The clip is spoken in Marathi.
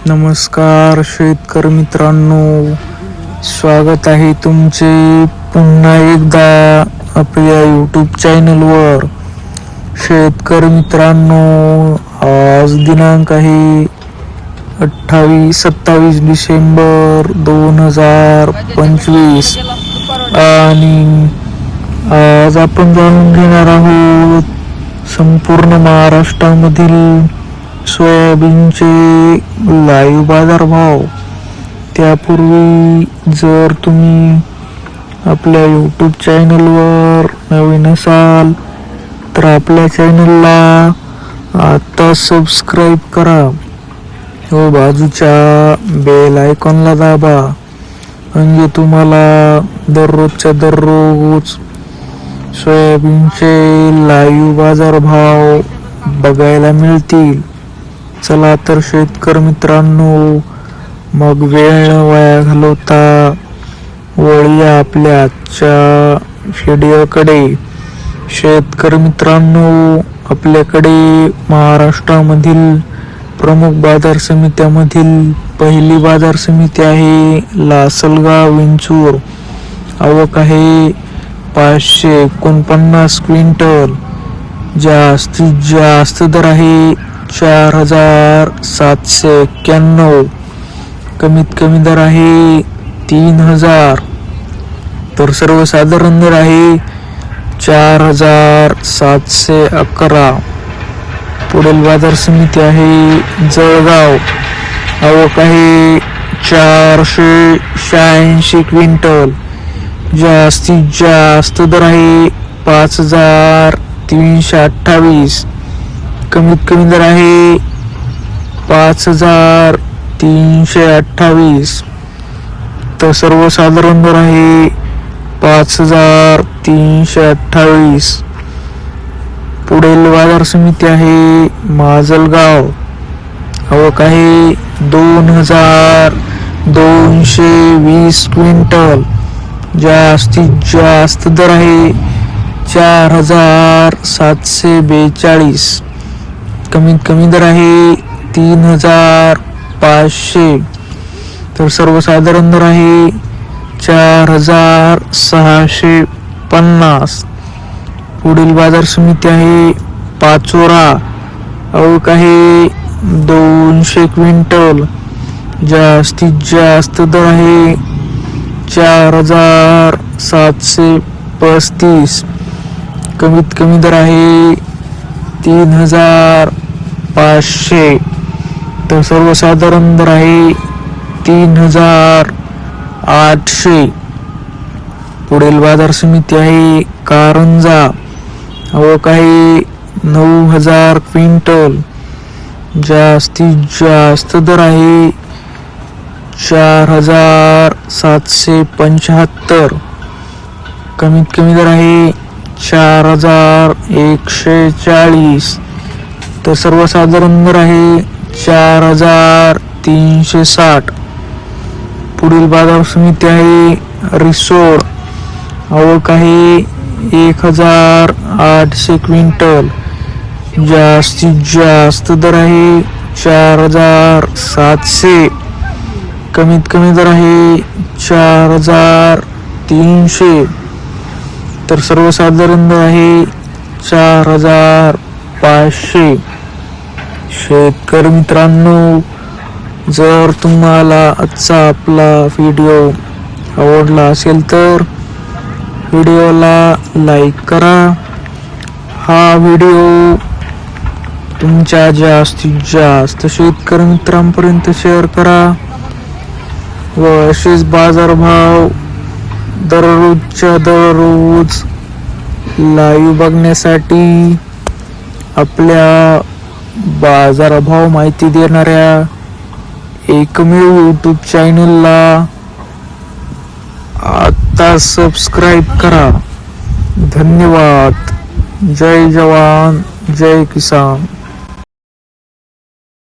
नमस्कार शेतकरी मित्रांनो, स्वागत आहे तुमचे पुन्हा एकदा आपल्या यूट्यूब चॅनलवर. शेतकरी मित्रांनो, आज दिनांक आहे 27 डिसेंबर 2025 आणि आज आपण जाणून घेणार आहोत संपूर्ण महाराष्ट्रामधील सोयाबीनचे लाईव्ह बाजारभाव. त्यापूर्वी जर तुम्ही आपल्या यूट्यूब चॅनलवर नवीन असाल तर आपल्या चॅनलला आता सबस्क्राईब करा व बाजूच्या बेल आयकॉनला दाबा, म्हणजे तुम्हाला दररोजच्या दररोज सोयाबीनचे लाईव्ह बाजारभाव बघायला मिळतील. चला तर शेतकरी मित्रांनो, मग वेळ न वाया घालवता वळूया आपल्या आजच्या व्हिडिओकडे. शेतकरी मित्रांनो, आपल्याकडे महाराष्ट्रामधील प्रमुख बाजार समित्यामधील पहिली बाजार समिती आहे लासलगाव विंचूर. आवक आहे 549 क्विंटल. जास्तीत जास्त दर आहे 4791. कमीत कमी दर आहे 3000. तर सर्वसाधारण दर आहे 4711. पुढील बाजार समिती आहे जळगाव. आवक आहे 486 क्विंटल. जास्तीत जास्त दर आहे 5328. कमीत कमी दर आहे 5328. तर सर्वसाधारण दर आहे 5328. पुढील बाजार समिती आहे माजलगाव. आवक आहे 2220 क्विंटल. जास्तीत जास्त दर आहे 4742. कमीत कमी दर आहे 3500. तर सर्वसाधारण दर आहे 4650. पुढील बाजार समिती आहे पाचोरा. आवक आहे 200 क्विंटल. जास्तीत जास्त दर आहे 4735. कमीत कमी दर आहे 3500. तर सर्वसाधारण दर आहे 3800. पुढील बाजार समिती आहे कारंजा. आवक आहे 9000 क्विंटल. जास्तीत जास्त दर आहे 4775. कमीत कमी दर आहे 4140. तर सर्वसाधारण दर आहे 4360. पुढील बाजार समिती आहे रिसोड. आवक आहे 1800 क्विंटल. जास्तीत जास्त दर आहे 4700. कमीत कमी दर आहे 4300. तर सर्वसाधारण दर आहे 4500. शेतकरी मित्रांनो, जर तुम्हाला आजचा आपला व्हिडिओ आवडला असेल तर व्हिडिओला लाईक करा. हा व्हिडिओ तुमच्या जास्तीत जास्त शेतकरी मित्रांपर्यंत शेअर करा व असेच बाजारभाव दररोजच्या दररोज लाईव्ह बघण्यासाठी आपल्या बाजारभाव माहिती देणाऱ्या एकमेव यूट्यूब चॅनलला आता सबस्क्राईब करा. धन्यवाद. जय जवान जय किसान.